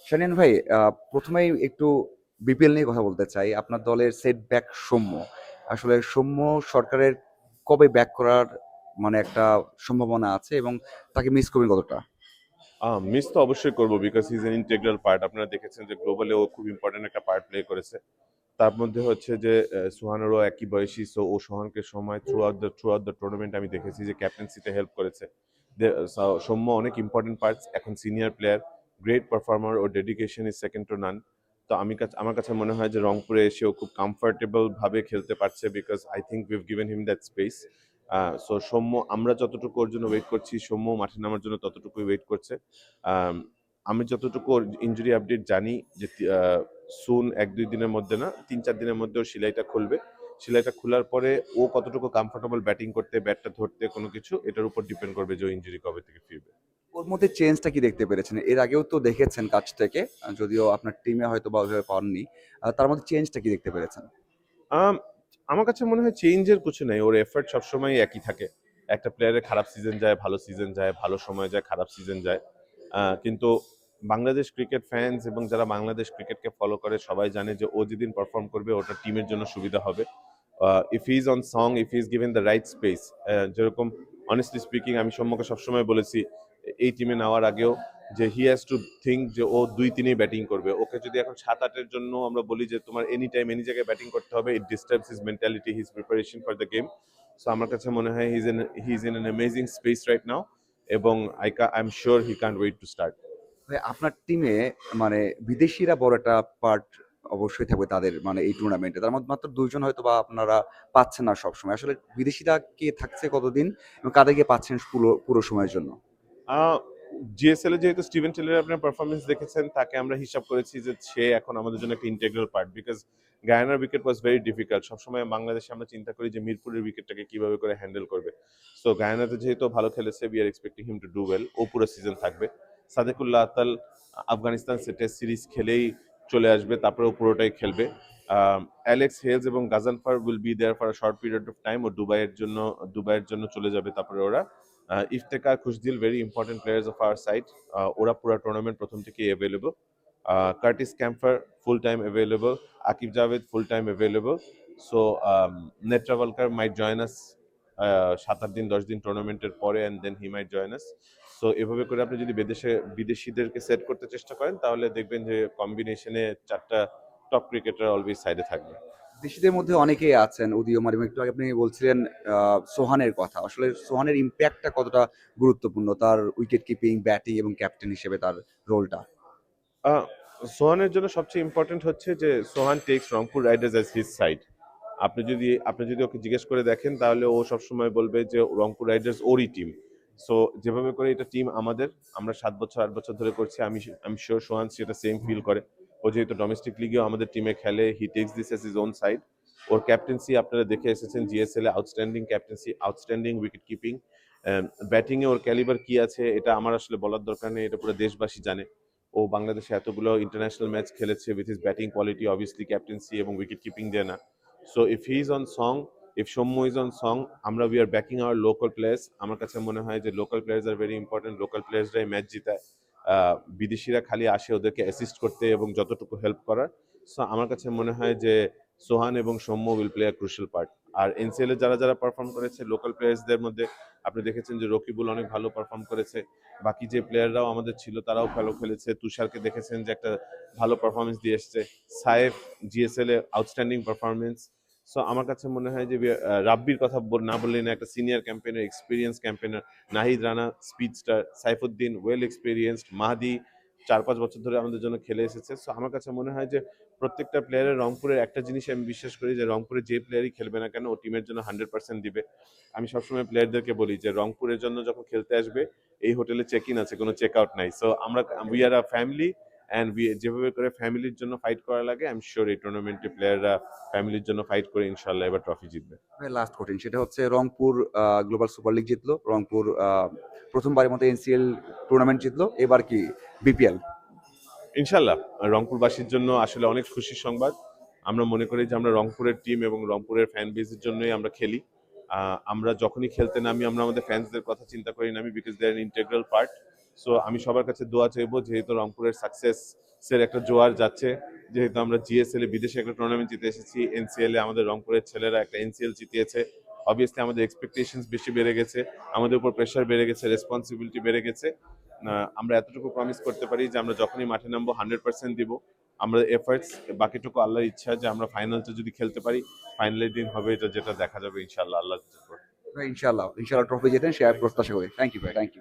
শানীন ভাই, প্রথমেই একটু বিপিএল নিয়ে কথা বলতে চাই। আপনার দলের সেটব্যাক সৌম্য। আসলে সৌম্য সরকারের কবে ব্যাক করার মানে একটা সম্ভাবনা আছে এবং তাকে মিস করবেন কতটা? মিস তো অবশ্যই করবো because he is an integral part. আপনারা দেখেছেন যে গ্লোবালি ও খুব ইম্পর্টেন্ট একটা পার্ট প্লে করেছে। তার মধ্যে হচ্ছে যে সোহানেরও একই বয়সী, সো ও সোহানকে সময় থ্রু আউট দ্য টুর্নামেন্ট আমি দেখেছি যে ক্যাপ্টেন্সিতে হেল্প করেছে। সৌম্য অনেক ইম্পর্টেন্ট পার্টস, এখন সিনিয়র প্লেয়ার, গ্রেট পারফর্মার, ও dedication is second to none. তো আমার কাছে মনে হয় যে রংপুরে এসেও খুব কমফোর্টেবল ভাবে খেলতে পারছে because I think we've given him that space. So Soumya, আমরা যতটুকু ওর জন্য ওয়েট করছি, সৌম্য মাঠে নামার জন্য ততটুকুই ওয়েট করছে। আম, আমি যতটুকু ইনজুরি আপডেট জানি যে সুন 1-2 দিনের মধ্যে না, 3-4 দিনের মধ্যে ওর সেলাইটা খুলবে। সেলাইটা খোলার পরে ও কতটুকু কমফোর্টেবল ব্যাটিং করতে, ব্যাটটা ধরতে, কোনো কিছু এটার উপর ডিপেন্ড করবে যে ইনজুরি কবে থেকে ফিরবে। ওর মধ্যে চেঞ্জটা কি দেখতে পেরেছেন? এর আগেও তো দেখেছেন কাছ থেকে, যদিও আপনার টিমে হয়তো বা ওইভাবে পাননি। তার মধ্যে চেঞ্জটা কি দেখতে পেরেছেন? আম, আমার কাছে মনে হয় চেঞ্জের কিছু নেই, ওর এফর্ট সবসময় একই থাকে। একটা প্লেয়ারের খারাপ সিজন যায়, ভালো সিজন যায়, ভালো সময় যায়, খারাপ সিজন যায়। কিন্তু বাংলাদেশ ক্রিকেট ফ্যান্স এবং যারা বাংলাদেশ ক্রিকেটকে ফলো করে সবাই জানে যে ও যেদিন পারফর্ম করবে ওটা টিমের জন্য সুবিধা হবে। If he is on song, if he is given the right space, যেরকম অনেস্টলি স্পিকিং আমি সম্মুখে সবসময় বলেছি এই টিমে নেওয়ার আগেও যে হি হ্যাজ টু থিঙ্ক যে ও 2-3 ব্যাটিং করবে। ওকে যদি এখন 7-8-এর জন্য আমরা বলি যে তোমার এনি টাইম এনি জায়গায় ব্যাটিং করতে হবে, it disturbs his mentality, his preparation for the game. So আমার কাছে মনে হয় he is in an amazing space right now, এবং I am sure he can't wait to start. ভাই, আপনার টিমে মানে বিদেশিরা বড় একটা পার্ট অবশ্যই থাকবে তাদের, মানে এই টুর্নামেন্টে তার মধ্যে মাত্র 2 জন হয়তো বা আপনারা পাচ্ছেন না সবসময়। আসলে বিদেশিরা কে থাকছে কতদিন এবং কাদেরকে পাচ্ছেন পুরো পুরো সময়ের জন্য? জিএসএল এ যেহেতু স্টিভেন টেলরের আপনার পারফরমেন্স দেখেছেন, তাকে আমরা হিসাব করেছি যে সে এখন আমাদের জন্য একটা ইন্টেগ্রাল পার্ট, বিকজ গায়ানার উইকেট ওয়াজ ভেরি ডিফিকাল্ট। সবসময় বাংলাদেশে আমরা চিন্তা করি যে মিরপুরের উইকেটটাকে কিভাবে করে হ্যান্ডেল করবে। সো গায়ানাতে যেহেতু ভালো খেলেছে, we are expecting him to do well. ও পুরো সিজন থাকবে। সাদেকুল্লাহ আতাল আফগানিস্তান টেস্ট সিরিজ খেলেই চলে আসবে, তারপরে ও পুরোটাই খেলবে। অ্যালেক্স হেলস এবং Ghazanfar will be there for a short period of time. ও দুবাইয়ের জন্য চলে যাবে তারপরে ওরা। Iftikhar, Khushdil, very important players of our side. ওরা পুরো টুর্নামেন্ট প্রথম থেকেই available. Curtis Campher full time available, Aaqib Javed full time available. So Netravalkar might join us 7-8 দিন 10 দিন টুর্নামেন্টের পরে, and then he might join us. So এভাবে করে আপনি যদি বিদেশিদেরকে সেট করতে চেষ্টা করেন তাহলে দেখবেন যে কম্বিনেশনে 4টা টপ ক্রিকেটার অলওয়েজ সাইডে থাকবে। দেশিদের মধ্যে অনেকেই আছেন উদীয়মান, এবং একটু আগে আপনি বলছিলেন সোহানের কথা। আসলে সোহানের ইম্প্যাক্টটা কতটা গুরুত্বপূর্ণ তার উইকেট কিপিং, ব্যাটিং এবং ক্যাপ্টেন হিসেবে তার রোলটা? আহ, সোহানের জন্য সবচেয়ে ইম্পর্টেন্ট হচ্ছে যে Sohan takes Rangpur riders as his side. আপনি যদি ওকে জিজ্ঞেস করে দেখেন তাহলে ও সবসময় বলবে যে রংপুর রাইডার্স ওরই টিম। সো যেভাবে করে এটা টিম আমাদের, আমরা 7 বছর 8 বছর ধরে করছি, আমি শিওর সোহান সেটা সেম ফিল করে। ও যেহেতু ডোমেস্টিক লিগেও আমাদের টিমে খেলে, he takes this as his own side. ওর ক্যাপ্টেন্সি আপনারা দেখে এসেছেন জিএসএল এ, outstanding captaincy, outstanding wicket keeping. ব্যাটিংয়ে ওর ক্যালিবার কি আছে এটা আমার আসলে বলার দরকার নেই, এটা পুরো দেশবাসী জানে। ও বাংলাদেশে এতগুলো ইন্টারন্যাশনাল ম্যাচ খেলেছে with his batting quality, obviously captaincy এবং উইকেট কিপিং দিয়ে না। So if he is on song, if Soumya is on song, আমরা we are backing our local players. আমার কাছে মনে হয় যে local players are very important, local প্লেয়ার্সরাই ম্যাচ জিতায়। বিদেশিরা খালি আসে ওদেরকে অ্যাসিস্ট করতে এবং যতটুকু হেল্প করার। সো আমার কাছে মনে হয় যে সোহান এবং Soumya will play a crucial part. আর এনসিএল এ যারা যারা পারফর্ম করেছে লোকাল প্লেয়ার্সদের মধ্যে আপনি দেখেছেন যে রকিবুল অনেক ভালো পারফর্ম করেছে। বাকি যে প্লেয়াররাও আমাদের ছিল তারাও ভালো খেলেছে। তুষারকে দেখেছেন যে একটা ভালো পারফরমেন্স দিয়ে এসছে। সাইফ জিএসএল এ আউটস্ট্যান্ডিং পারফরমেন্স। সো আমার কাছে মনে হয় যে রাব্বির কথা না বললেই না, একটা senior campaigner, experience campaigner. Nahid Rana speed star, Saifuddin well experienced, Mahadi 4-5 বছর ধরে আমাদের জন্য খেলে এসেছে। সো আমার কাছে মনে হয় যে প্রত্যেকটা প্লেয়ারের, রংপুরের একটা জিনিস আমি বিশ্বাস করি যে রংপুরে যে প্লেয়ারই খেলবে না কেন ও টিমের জন্য 100% দিবে। আমি সবসময় প্লেয়ারদেরকে বলি যে রংপুরের জন্য যখন খেলতে আসবে এই হোটেলে চেক ইন আছে, কোনো চেক আউট নাই। So we are a family, and যেভাবে করে ফ্যামিলির জন্য ফাইট করা লাগে, আই এম শিওর এই টুর্নামেন্টে প্লেয়াররা ফ্যামিলির জন্য ফাইট করে ইনশাল্লাহ এবার ট্রফি জিতবে। লাস্ট কোশ্চেন, সেটা হচ্ছে রংপুর গ্লোবাল সুপার লিগ জিতলো, রংপুর প্রথমবারের মতো এনসিএল টুর্নামেন্ট জিতলো, এবার কি বিপিএল? ইনশাল্লাহ রংপুরবাসীর জন্য আসলে অনেক খুশির সংবাদ। আমরা মনে করি যে আমরা রংপুরের টিম এবং রংপুরের ফ্যান বেসের জন্যই আমরা খেলি। আমরা যখনই খেলতে নামি আমরা আমাদের ফ্যান্সদের কথা চিন্তা করি নামি, because they are integral part. So আমি সবার কাছে দোয়া চাইবো, যেহেতু রংপুরের এর একটা জোয়ার যাচ্ছে, যেহেতু আমরা জিএসএল এ বিদেশে একটা টুর্নামেন্ট জিতে এসেছি, এনসিএল এ আমাদের রংপুরের ছেলেরা একটা এনসিএল জিতিয়েছে। অবভিয়াসলি আমাদের এক্সপেকটেশনস বেশি বেড়ে গেছে, আমাদের উপর প্রেশার বেড়ে গেছে, রেসপন্সিবিলিটি বেড়ে গেছে। আমরা এতটুকু প্রমিস করতে পারি যে আমরা যখনই মাঠে নামবো 100% দিব। আমরা এফার্টস, বাকিটুকু আল্লাহর ইচ্ছা, যে আমরা ফাইনালটা যদি খেলতে পারি, ফাইনালের দিন হবে এটা, যেটা দেখা যাবে ইনশাআল্লাহ আল্লাহ। ইনশাআল্লাহ ইনশাআল্লাহ ট্রফি জেতেন সে প্রত্যাশা করি। থ্যাংক ইউ ভাই, থ্যাংক ইউ।